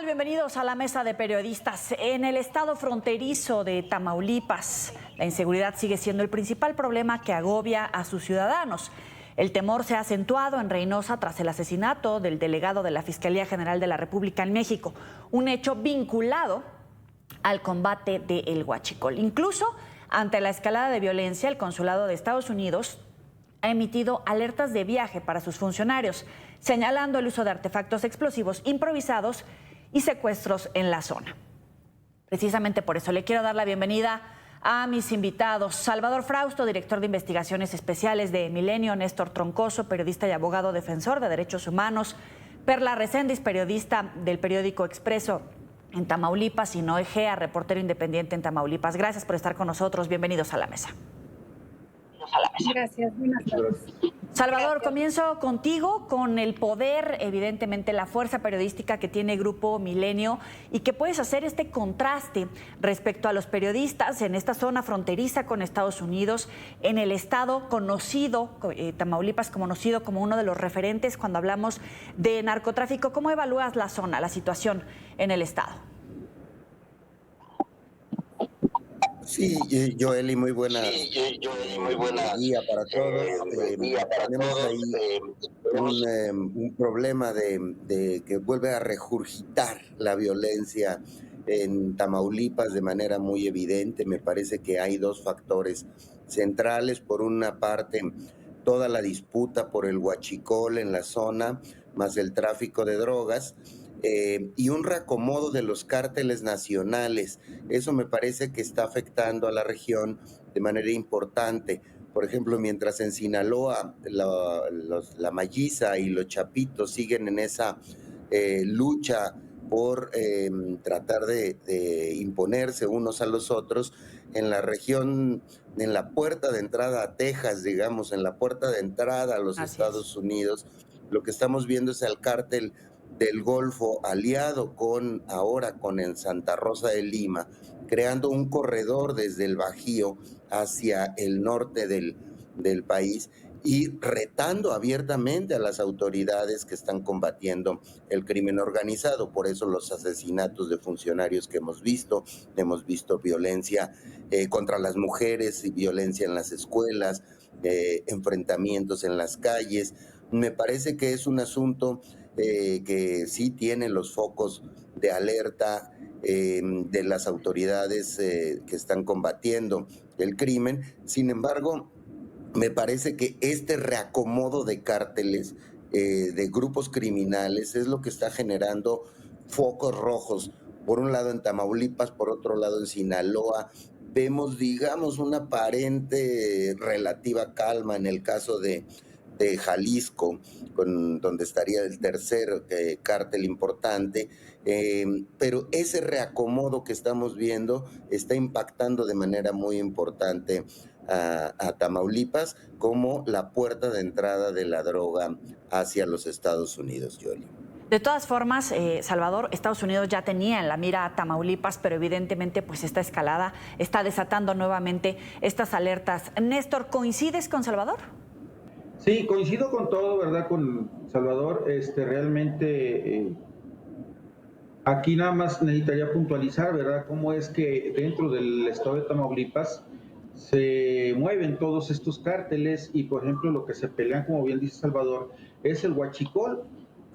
tal? Bienvenidos a la mesa de periodistas. En el estado fronterizo de Tamaulipas, la inseguridad sigue siendo el principal problema que agobia a sus ciudadanos. El temor se ha acentuado en Reynosa tras el asesinato del delegado de la Fiscalía General de la República en México, un hecho vinculado al combate del huachicol. Incluso ante la escalada de violencia, el consulado de Estados Unidos ha emitido alertas de viaje para sus funcionarios, señalando el uso de artefactos explosivos improvisados y secuestros en la zona. Precisamente por eso le quiero dar la bienvenida a mis invitados. Salvador Frausto, director de investigaciones especiales de Milenio; Néstor Troncoso, periodista y abogado defensor de derechos humanos; Perla Reséndiz, periodista del periódico Expreso en Tamaulipas; y Noé Gea, reportero independiente en Tamaulipas. Gracias por estar con nosotros. Bienvenidos a la mesa. Gracias, buenas tardes. Salvador, comienzo contigo, con el poder, evidentemente la fuerza periodística que tiene Grupo Milenio y que puedes hacer este contraste respecto a los periodistas en esta zona fronteriza con Estados Unidos, en el estado conocido, Tamaulipas, conocido como uno de los referentes cuando hablamos de narcotráfico. ¿Cómo evalúas la zona, la situación en el estado? Sí, Joely, muy buenas. Día para todos. Tenemos ahí un problema de que vuelve a regurgitar la violencia en Tamaulipas de manera muy evidente. Me parece que hay dos factores centrales. Por una parte, toda la disputa por el huachicol en la zona, más el tráfico de drogas. Y un reacomodo de los cárteles nacionales. Eso me parece que está afectando a la región de manera importante. Por ejemplo, mientras en Sinaloa la Malliza y los Chapitos siguen en esa lucha por tratar de imponerse unos a los otros, en la región, en la puerta de entrada a Texas, digamos, en la puerta de entrada a los Estados Unidos, lo que estamos viendo es al cártel del Golfo aliado ahora con el Santa Rosa de Lima, creando un corredor desde el Bajío hacia el norte del país y retando abiertamente a las autoridades que están combatiendo el crimen organizado. Por eso los asesinatos de funcionarios que hemos visto violencia contra las mujeres y violencia en las escuelas, enfrentamientos en las calles. Me parece que es un asunto que sí tiene los focos de alerta de las autoridades que están combatiendo el crimen. Sin embargo, me parece que este reacomodo de cárteles, de grupos criminales, es lo que está generando focos rojos. Por un lado en Tamaulipas, por otro lado en Sinaloa. Vemos, digamos, una aparente relativa calma en el caso de Jalisco, donde estaría el tercer cártel importante, pero ese reacomodo que estamos viendo está impactando de manera muy importante a Tamaulipas como la puerta de entrada de la droga hacia los Estados Unidos, Yoli. De todas formas, Salvador, Estados Unidos ya tenía en la mira a Tamaulipas, pero evidentemente pues esta escalada está desatando nuevamente estas alertas. Néstor, ¿coincides con Salvador? Sí, coincido con todo, ¿verdad? Con Salvador. Realmente aquí nada más necesitaría puntualizar, ¿verdad? Cómo es que dentro del estado de Tamaulipas se mueven todos estos cárteles y, por ejemplo, lo que se pelean, como bien dice Salvador, es el huachicol.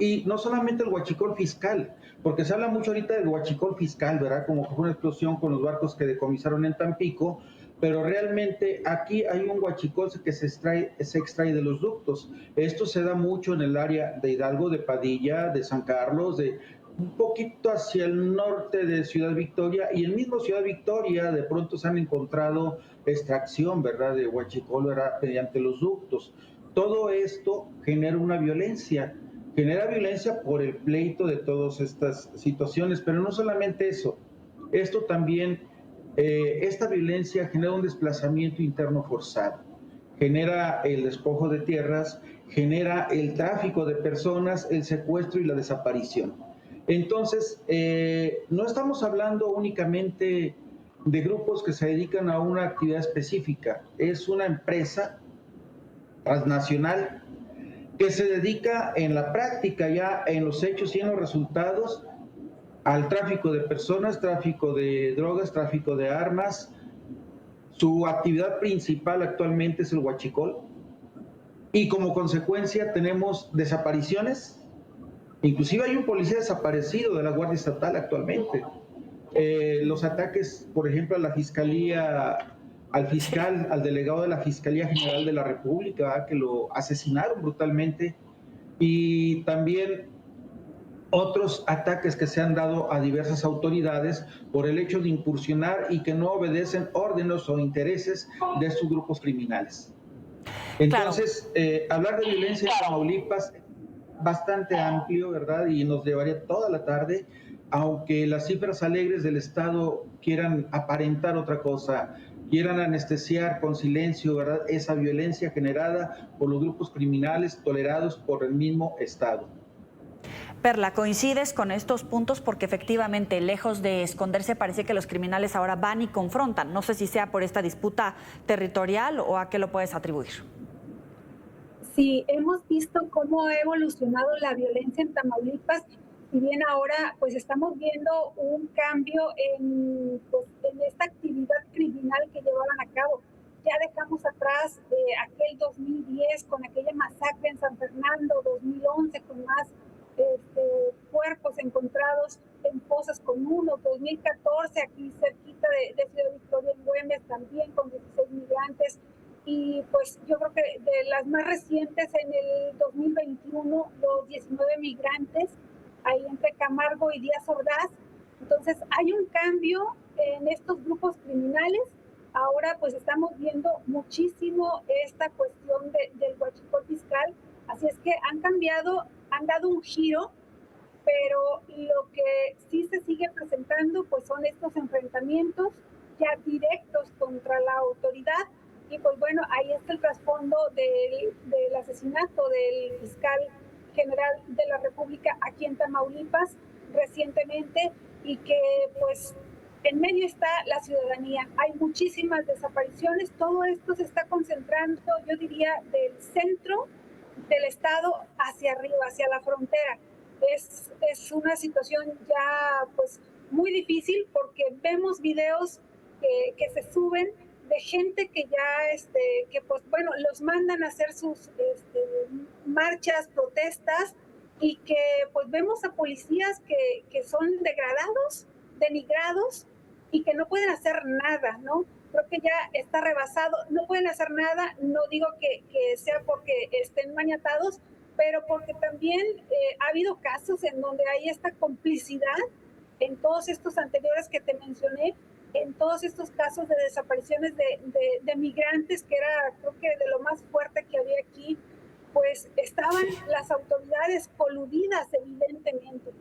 Y no solamente el huachicol fiscal, porque se habla mucho ahorita del huachicol fiscal, ¿verdad? Como que fue una explosión con los barcos que decomisaron en Tampico, pero realmente aquí hay un huachicol que se extrae de los ductos. Esto se da mucho en el área de Hidalgo, de Padilla, de San Carlos, de un poquito hacia el norte de Ciudad Victoria, y en mismo Ciudad Victoria de pronto se han encontrado extracción, ¿verdad?, de huachicol, ¿verdad?, mediante los ductos. Todo esto genera violencia por el pleito de todas estas situaciones, pero no solamente eso, esto también, esta violencia genera un desplazamiento interno forzado, genera el despojo de tierras, genera el tráfico de personas, el secuestro y la desaparición. Entonces, no estamos hablando únicamente de grupos que se dedican a una actividad específica, es una empresa transnacional que se dedica en la práctica, ya en los hechos y en los resultados, al tráfico de personas, tráfico de drogas, tráfico de armas. Su actividad principal actualmente es el huachicol y como consecuencia tenemos desapariciones. Inclusive hay un policía desaparecido de la Guardia Estatal actualmente. Los ataques, por ejemplo, a la Fiscalía, al fiscal, al delegado de la Fiscalía General de la República, que lo asesinaron brutalmente, y también otros ataques que se han dado a diversas autoridades por el hecho de incursionar y que no obedecen órdenes o intereses de estos grupos criminales. Entonces, hablar de violencia en Tamaulipas es bastante amplio, ¿verdad? Y nos llevaría toda la tarde, aunque las cifras alegres del Estado quieran aparentar otra cosa, quieran anestesiar con silencio, ¿verdad?, esa violencia generada por los grupos criminales tolerados por el mismo Estado. Perla, ¿coincides con estos puntos? Porque efectivamente, lejos de esconderse, parece que los criminales ahora van y confrontan. No sé si sea por esta disputa territorial o a qué lo puedes atribuir. Sí, hemos visto cómo ha evolucionado la violencia en Tamaulipas, y bien ahora pues estamos viendo un cambio en esta actividad criminal que llevaban a cabo. Ya dejamos atrás aquel 2010 con aquella masacre en San Fernando, 2011 con más cuerpos encontrados en fosas comunes, 2014 aquí cerquita de Ciudad Victoria, en Güemes, también con 16 migrantes. Y pues yo creo que de las más recientes en el 2021, los 19 migrantes ahí entre Camargo y Díaz Ordaz. Entonces hay un cambio en estos grupos criminales. Ahora pues estamos viendo muchísimo esta cuestión del huachicol fiscal, así es que han cambiado, han dado un giro, pero lo que sí se sigue presentando pues son estos enfrentamientos ya directos contra la autoridad. Y pues bueno, ahí está el trasfondo del asesinato del fiscal general de la República aquí en Tamaulipas recientemente, y que pues en medio está la ciudadanía. Hay muchísimas desapariciones, todo esto se está concentrando, yo diría, del centro del estado hacia arriba, hacia la frontera. Es una situación ya pues muy difícil, porque vemos videos que se suben de gente que ya, que pues bueno, los mandan a hacer sus marchas, protestas, y que pues vemos a policías que son degradados, denigrados, y que no pueden hacer nada, ¿no? Creo que ya está rebasado, no pueden hacer nada, no digo que sea porque estén maniatados, pero porque también ha habido casos en donde hay esta complicidad en todos estos anteriores que te mencioné, en todos estos casos de desapariciones de migrantes, que era creo que de lo más fuerte que había aquí, pues estaban las autoridades coludidas evidentemente.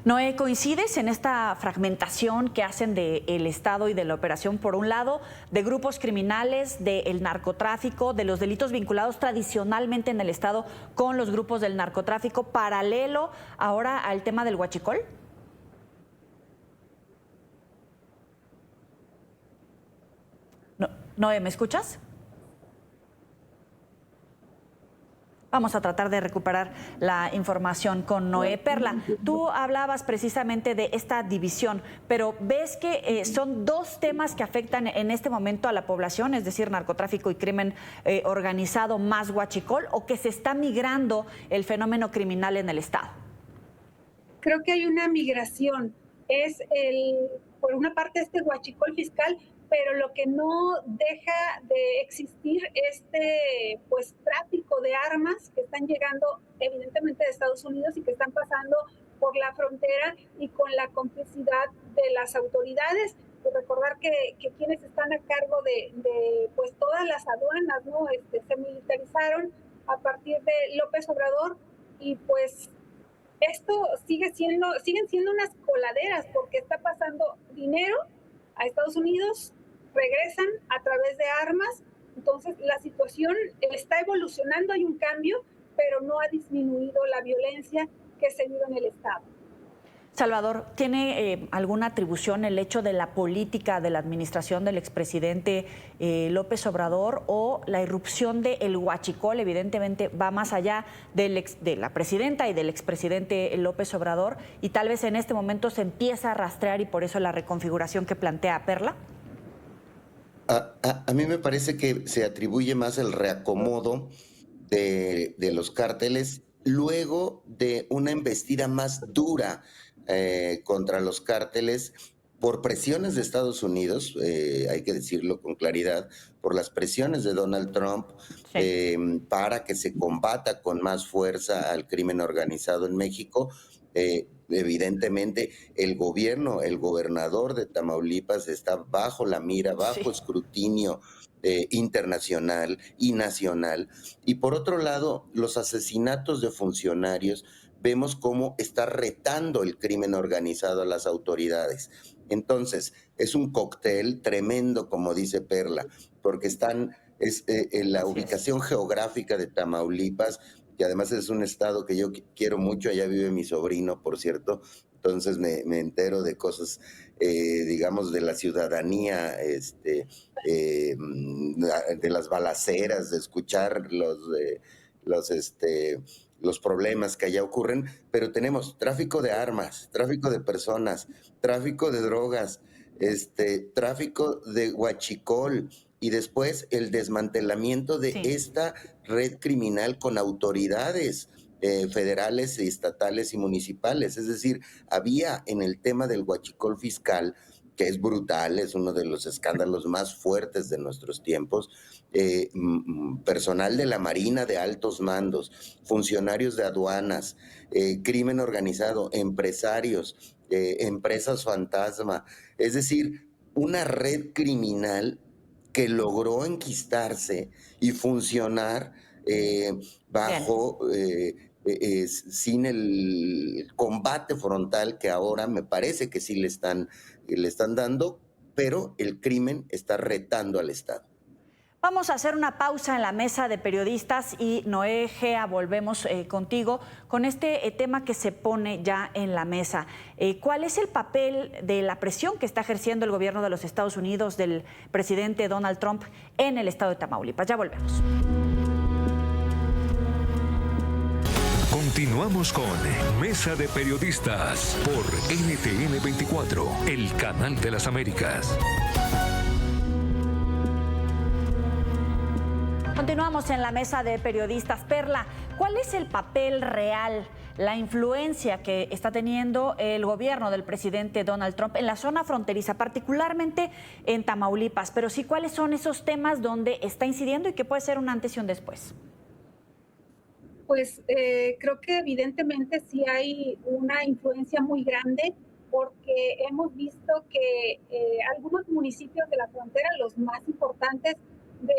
Noé, ¿coincides en esta fragmentación que hacen del Estado y de la operación, por un lado, de grupos criminales, del narcotráfico, de los delitos vinculados tradicionalmente en el Estado con los grupos del narcotráfico, paralelo ahora al tema del huachicol? No, Noé, ¿me escuchas? Vamos a tratar de recuperar la información con Noé. Perla, tú hablabas precisamente de esta división, pero ¿ves que son dos temas que afectan en este momento a la población, es decir, narcotráfico y crimen organizado más huachicol, o que se está migrando el fenómeno criminal en el Estado? Creo que hay una migración. Es por una parte este huachicol fiscal, pero lo que no deja de existir pues tráfico de armas que están llegando evidentemente de Estados Unidos y que están pasando por la frontera, y con la complicidad de las autoridades. Pues recordar que quienes están a cargo de pues todas las aduanas, ¿no? Se militarizaron a partir de López Obrador, y pues esto siguen siendo unas coladeras, porque está pasando dinero a Estados Unidos, regresan a través de armas. Entonces la situación está evolucionando, hay un cambio, pero no ha disminuido la violencia que se vive en el Estado. Salvador, ¿tiene alguna atribución el hecho de la política de la administración del expresidente López Obrador, o la irrupción del huachicol evidentemente va más allá de la presidenta y del expresidente López Obrador, y tal vez en este momento se empieza a rastrear y por eso la reconfiguración que plantea Perla? A mí me parece que se atribuye más el reacomodo de los cárteles luego de una embestida más dura contra los cárteles por presiones de Estados Unidos, hay que decirlo con claridad, por las presiones de Donald Trump, Sí. para que se combata con más fuerza al crimen organizado en México. Evidentemente, el gobernador de Tamaulipas está bajo la mira, bajo Sí. escrutinio internacional y nacional. Y por otro lado, los asesinatos de funcionarios, vemos cómo está retando el crimen organizado a las autoridades. Entonces, es un cóctel tremendo, como dice Perla, porque en la ubicación geográfica de Tamaulipas, que además es un estado que yo quiero mucho, allá vive mi sobrino, por cierto, entonces me entero de cosas, digamos, de la ciudadanía, de las balaceras, de escuchar los problemas que allá ocurren, pero tenemos tráfico de armas, tráfico de personas, tráfico de drogas, tráfico de huachicol, y después el desmantelamiento de Sí. esta red criminal con autoridades federales, estatales y municipales. Es decir, había en el tema del huachicol fiscal, que es brutal, es uno de los escándalos más fuertes de nuestros tiempos, personal de la Marina de altos mandos, funcionarios de aduanas, crimen organizado, empresarios, empresas fantasma, es decir, una red criminal que logró enquistarse y funcionar bajo, sin el combate frontal que ahora me parece que sí le están dando, pero el crimen está retando al Estado. Vamos a hacer una pausa en la mesa de periodistas y Noé Gea, volvemos contigo con este tema que se pone ya en la mesa. ¿Cuál es el papel de la presión que está ejerciendo el gobierno de los Estados Unidos, del presidente Donald Trump, en el estado de Tamaulipas? Ya volvemos. Continuamos con Mesa de Periodistas por NTN 24, el canal de las Américas. Continuamos en la mesa de periodistas. Perla, ¿cuál es el papel real, la influencia que está teniendo el gobierno del presidente Donald Trump en la zona fronteriza, particularmente en Tamaulipas? Pero sí, ¿cuáles son esos temas donde está incidiendo y que puede ser un antes y un después? Pues creo que evidentemente sí hay una influencia muy grande, porque hemos visto que algunos municipios de la frontera, los más importantes, de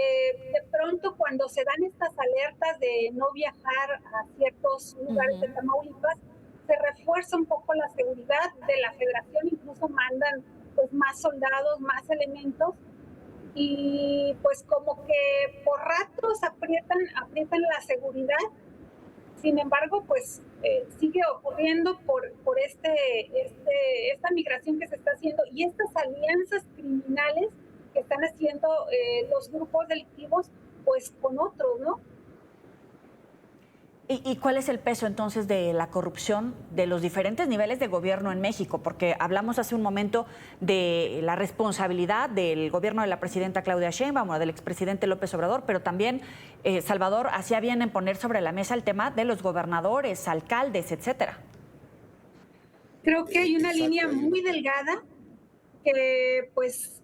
pronto cuando se dan estas alertas de no viajar a ciertos lugares de Tamaulipas, se refuerza un poco la seguridad de la federación, incluso mandan pues más soldados, más elementos, y pues como que por ratos aprietan la seguridad. Sin embargo, pues sigue ocurriendo por esta migración que se está haciendo y estas alianzas criminales que están haciendo los grupos delictivos, pues con otros, ¿no? ¿Y cuál es el peso entonces de la corrupción de los diferentes niveles de gobierno en México? Porque hablamos hace un momento de la responsabilidad del gobierno de la presidenta Claudia Sheinbaum o del expresidente López Obrador, pero también, Salvador, hacía bien en poner sobre la mesa el tema de los gobernadores, alcaldes, etcétera. Creo que hay una línea muy delgada que pues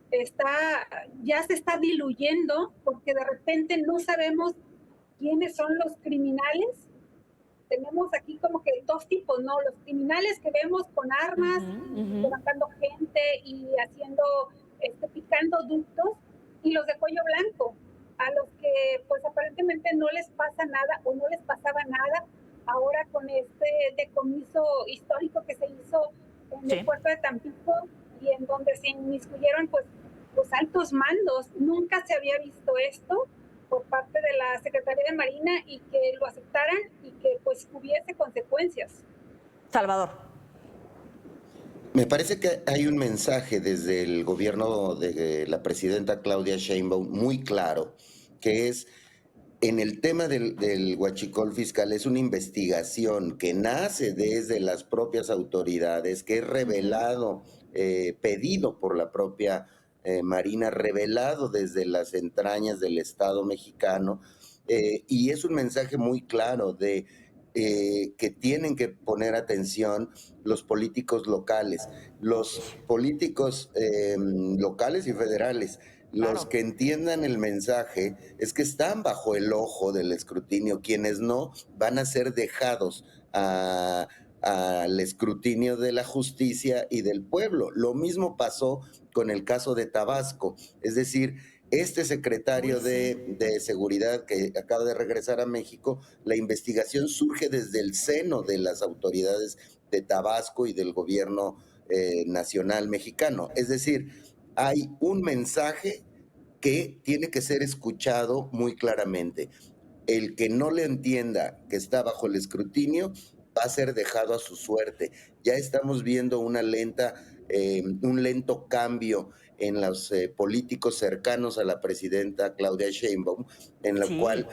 ya se está diluyendo, porque de repente no sabemos quiénes son los criminales. Tenemos aquí como que dos tipos, ¿no? Los criminales que vemos con armas, levantando gente y haciendo, picando ductos, y los de cuello blanco, a los que pues aparentemente no les pasa nada o no les pasaba nada ahora con este decomiso histórico que se hizo en el puerto de Tampico, y en donde se inmiscuyeron pues los altos mandos. Nunca se había visto esto por parte de la Secretaría de Marina, y que lo aceptaran y que pues hubiese consecuencias. Salvador. Me parece que hay un mensaje desde el gobierno de la presidenta Claudia Sheinbaum muy claro, que es en el tema del huachicol fiscal, es una investigación que nace desde las propias autoridades, que es revelado, pedido por la propia Marina, revelado desde las entrañas del Estado mexicano, y es un mensaje muy claro de que tienen que poner atención los políticos locales, los políticos locales y federales. Los Claro. que entiendan el mensaje es que están bajo el ojo del escrutinio, quienes no van a ser dejados al escrutinio de la justicia y del pueblo. Lo mismo pasó con el caso de Tabasco, es decir, este Uy, secretario sí. de Seguridad que acaba de regresar a México, la investigación surge desde el seno de las autoridades de Tabasco y del gobierno nacional mexicano. Es decir, hay un mensaje que tiene que ser escuchado muy claramente. El que no le entienda que está bajo el escrutinio va a ser dejado a su suerte. Ya estamos viendo un lento cambio en los políticos cercanos a la presidenta Claudia Sheinbaum, en lo Sí. cual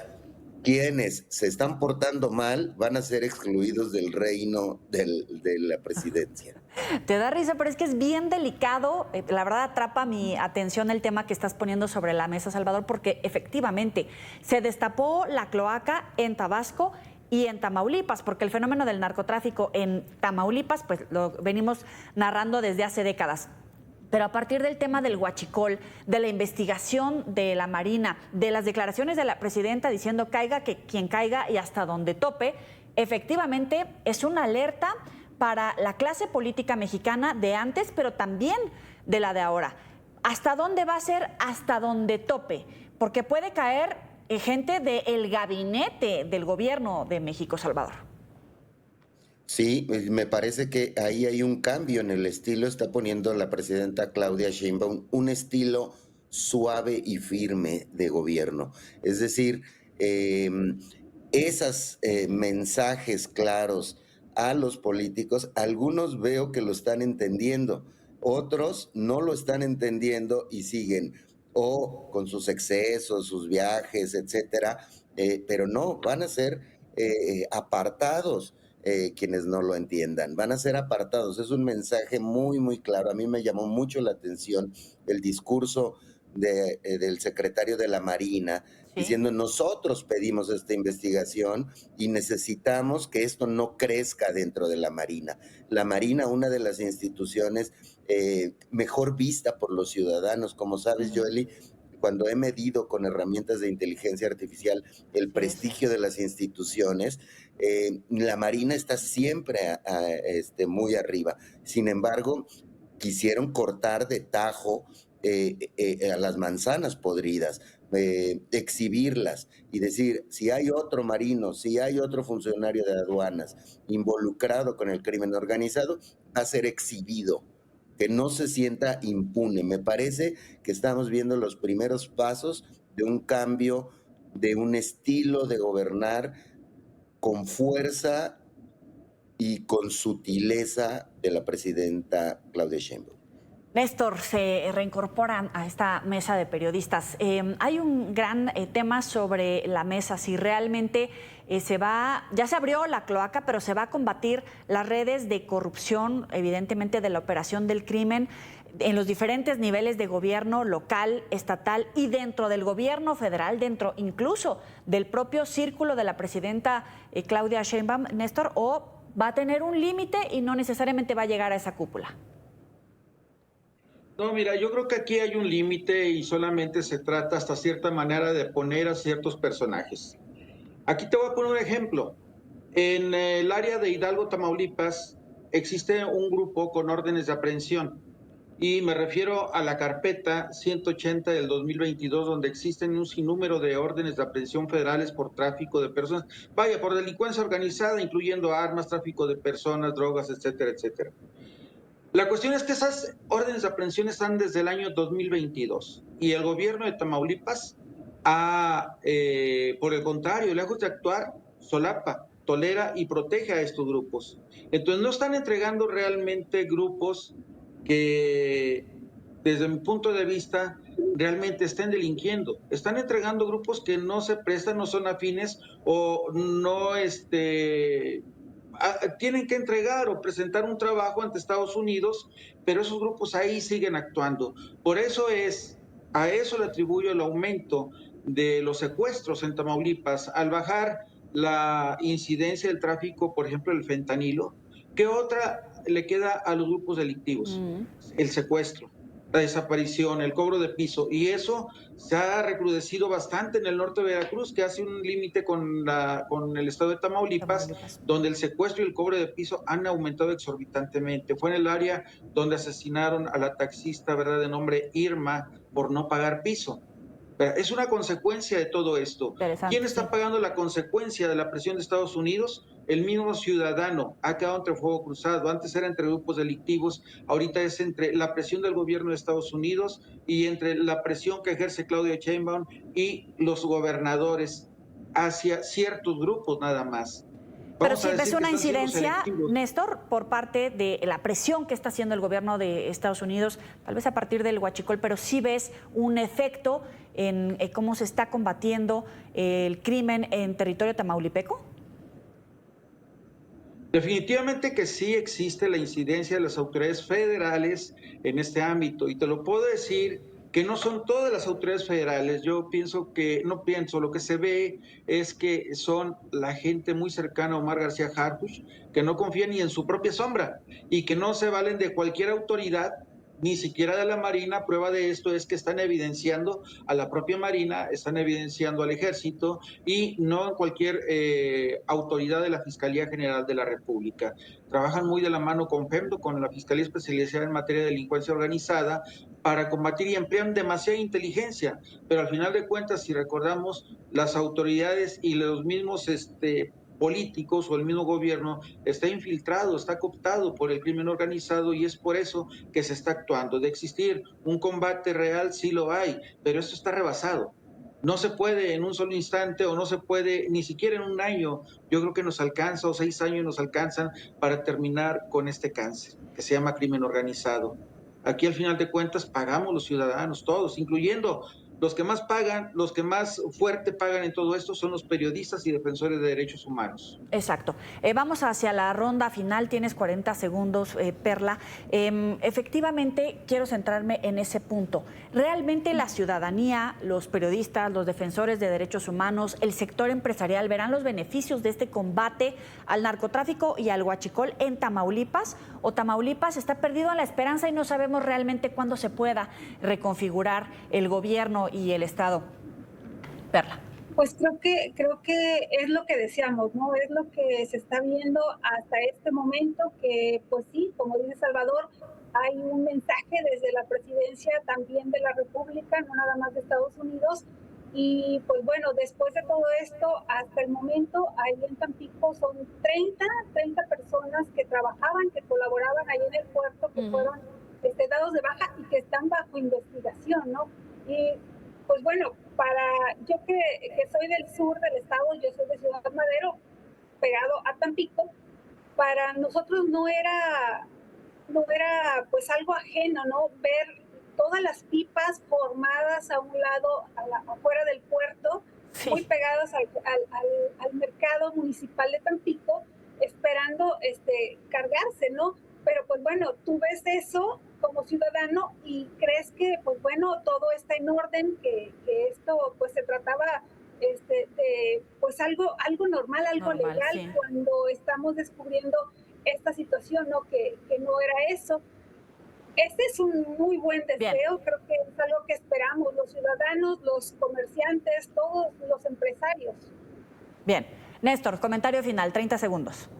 quienes se están portando mal van a ser excluidos del reino de la presidencia. Te da risa, pero es que es bien delicado. La verdad atrapa mi atención el tema que estás poniendo sobre la mesa, Salvador, porque efectivamente se destapó la cloaca en Tabasco y en Tamaulipas, porque el fenómeno del narcotráfico en Tamaulipas, pues lo venimos narrando desde hace décadas. Pero a partir del tema del huachicol, de la investigación de la Marina, de las declaraciones de la presidenta diciendo caiga que quien caiga y hasta donde tope, efectivamente es una alerta para la clase política mexicana de antes, pero también de la de ahora. ¿Hasta dónde va a ser? Hasta donde tope, porque puede caer gente del gabinete del gobierno de México, Salvador. Sí, me parece que ahí hay un cambio en el estilo, está poniendo la presidenta Claudia Sheinbaum un estilo suave y firme de gobierno. Es decir, esos mensajes claros a los políticos, algunos veo que lo están entendiendo, otros no lo están entendiendo y siguen o con sus excesos, sus viajes, etcétera, pero no, van a ser apartados quienes no lo entiendan. Van a ser apartados. Es un mensaje muy, muy claro. A mí me llamó mucho la atención el discurso del secretario de la Marina, Sí. diciendo nosotros pedimos esta investigación y necesitamos que esto no crezca dentro de la Marina. La Marina, una de las instituciones mejor vista por los ciudadanos, como sabes, Joely, cuando he medido con herramientas de inteligencia artificial el Así es. prestigio de las instituciones, la Marina está siempre muy arriba. Sin embargo, quisieron cortar de tajo a las manzanas podridas, exhibirlas y decir, si hay otro marino, si hay otro funcionario de aduanas involucrado con el crimen organizado, va a ser exhibido, que no se sienta impune. Me parece que estamos viendo los primeros pasos de un cambio, de un estilo de gobernar con fuerza y con sutileza de la presidenta Claudia Sheinbaum. Néstor, se reincorporan a esta mesa de periodistas. Hay un gran tema sobre la mesa, si realmente ya se abrió la cloaca, pero se va a combatir las redes de corrupción, evidentemente de la operación del crimen, en los diferentes niveles de gobierno local, estatal y dentro del gobierno federal, dentro incluso del propio círculo de la presidenta Claudia Sheinbaum, Néstor, o va a tener un límite y no necesariamente va a llegar a esa cúpula. No, mira, yo creo que aquí hay un límite y solamente se trata hasta cierta manera de poner a ciertos personajes. Aquí te voy a poner un ejemplo. En el área de Hidalgo, Tamaulipas, existe un grupo con órdenes de aprehensión y me refiero a la carpeta 180 del 2022, donde existen un sinnúmero de órdenes de aprehensión federales por tráfico de personas, por delincuencia organizada, incluyendo armas, tráfico de personas, drogas, etcétera, etcétera. La cuestión es que esas órdenes de aprehensión están desde el año 2022 y el gobierno de Tamaulipas por el contrario, lejos de actuar, solapa. tolera y protege a estos grupos. Entonces no están entregando realmente grupos que, desde mi punto de vista, realmente estén delinquiendo. Están entregando grupos que no se prestan, no son afines o no tienen que entregar o presentar un trabajo ante Estados Unidos, pero esos grupos ahí siguen actuando. Por eso a eso le atribuyo el aumento de los secuestros en Tamaulipas, al bajar la incidencia del tráfico, por ejemplo, el fentanilo. ¿Qué otra le queda a los grupos delictivos? El secuestro, la desaparición, el cobro de piso, y eso se ha recrudecido bastante en el norte de Veracruz, que hace un límite con el estado de Tamaulipas, donde el secuestro y el cobro de piso han aumentado exorbitantemente. Fue en el área donde asesinaron a la taxista, ¿verdad?, de nombre Irma, por no pagar piso. Es una consecuencia de todo esto. ¿Quién está pagando la consecuencia de la presión de Estados Unidos? El mismo ciudadano ha quedado entre fuego cruzado. Antes era entre grupos delictivos, ahorita es entre la presión del gobierno de Estados Unidos y entre la presión que ejerce Claudia Sheinbaum y los gobernadores hacia ciertos grupos nada más. Pero si ves una incidencia, Néstor, por parte de la presión que está haciendo el gobierno de Estados Unidos, tal vez a partir del huachicol, pero sí ves un efecto en cómo se está combatiendo el crimen en territorio tamaulipeco. Definitivamente que sí existe la incidencia de las autoridades federales en este ámbito, y te lo puedo decir que no son todas las autoridades federales. Yo lo que se ve es que son la gente muy cercana a Omar García Harfuch, que no confía ni en su propia sombra y que no se valen de cualquier autoridad, ni siquiera de la Marina. Prueba de esto es que están evidenciando a la propia Marina, están evidenciando al Ejército y no a cualquier autoridad de la Fiscalía General de la República. Trabajan muy de la mano con FEMDO, con la Fiscalía Especializada en Materia de Delincuencia Organizada, para combatir, y emplean demasiada inteligencia, pero al final de cuentas, si recordamos, las autoridades y los mismos políticos o el mismo gobierno está infiltrado, está cooptado por el crimen organizado, y es por eso que se está actuando. De existir un combate real, sí lo hay, pero esto está rebasado. No se puede en un solo instante, o no se puede ni siquiera en un año. Yo creo que nos alcanza, o 6 años nos alcanzan para terminar con este cáncer que se llama crimen organizado. Aquí al final de cuentas pagamos los ciudadanos, todos, incluyendo los que más pagan, los que más fuerte pagan en todo esto son los periodistas y defensores de derechos humanos. Exacto. Vamos hacia la ronda final, tienes 40 segundos, Perla. Efectivamente, quiero centrarme en ese punto. ¿Realmente la ciudadanía, los periodistas, los defensores de derechos humanos, el sector empresarial verán los beneficios de este combate al narcotráfico y al huachicol en Tamaulipas? ¿O Tamaulipas está perdido en la esperanza y no sabemos realmente cuándo se pueda reconfigurar el gobierno y el Estado? Perla. Pues creo que es lo que deseamos, ¿no? Es lo que se está viendo hasta este momento, que pues sí, como dice Salvador, hay un mensaje desde la presidencia también de la República, no nada más de Estados Unidos. Y pues bueno, después de todo esto, hasta el momento, ahí en Tampico son 30 personas que trabajaban, que colaboraban ahí en el puerto, que fueron dados de baja y que están bajo investigación, ¿no? Y pues bueno, yo que soy del sur del estado, yo soy de Ciudad Madero, pegado a Tampico, para nosotros no era pues algo ajeno, ¿no? Ver todas las pipas formadas a un lado, afuera del puerto, sí, muy pegadas al mercado municipal de Tampico, esperando cargarse, ¿no? Pero pues bueno, tú ves eso como ciudadano y crees que pues bueno, todo está en orden, que esto pues se trataba de pues algo normal, algo legal, sí, cuando estamos descubriendo esta situación, ¿no? Que no era eso. Este es un muy buen deseo. Bien. Creo que es algo que esperamos los ciudadanos, los comerciantes, todos los empresarios. Bien. Néstor, comentario final, 30 segundos.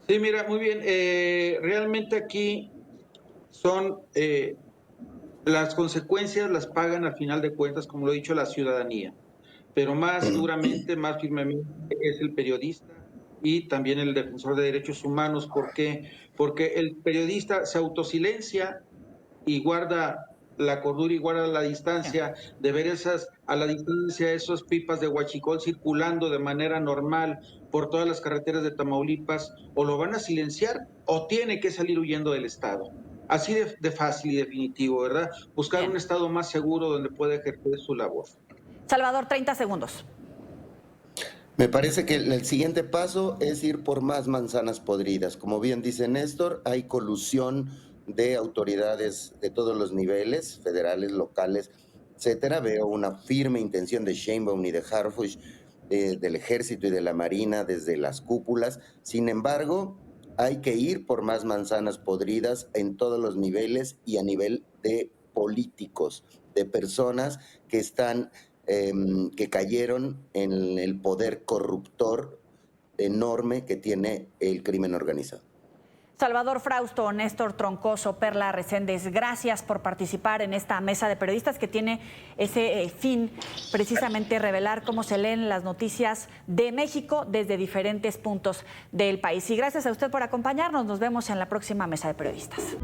Sí, mira, muy bien. Realmente aquí son las consecuencias las pagan al final de cuentas, como lo he dicho, la ciudadanía, pero más duramente, más firmemente es el periodista y también el defensor de derechos humanos. ¿Por qué? Porque el periodista se autosilencia y guarda la cordura y guarda la distancia, de ver a la distancia esos pipas de huachicol circulando de manera normal por todas las carreteras de Tamaulipas, o lo van a silenciar o tiene que salir huyendo del estado. Así de fácil y definitivo, ¿verdad? Buscar un estado más seguro donde pueda ejercer su labor. Salvador, 30 segundos. Me parece que el siguiente paso es ir por más manzanas podridas. Como bien dice Néstor, hay colusión de autoridades de todos los niveles, federales, locales, etcétera. Veo una firme intención de Sheinbaum y de Harfuch, del Ejército y de la Marina, desde las cúpulas. Sin embargo, hay que ir por más manzanas podridas en todos los niveles y a nivel de políticos, de personas que están, que cayeron en el poder corruptor enorme que tiene el crimen organizado. Salvador Frausto, Néstor Troncoso, Perla Reséndez, gracias por participar en esta mesa de periodistas que tiene ese fin, precisamente revelar cómo se leen las noticias de México desde diferentes puntos del país. Y gracias a usted por acompañarnos. Nos vemos en la próxima mesa de periodistas.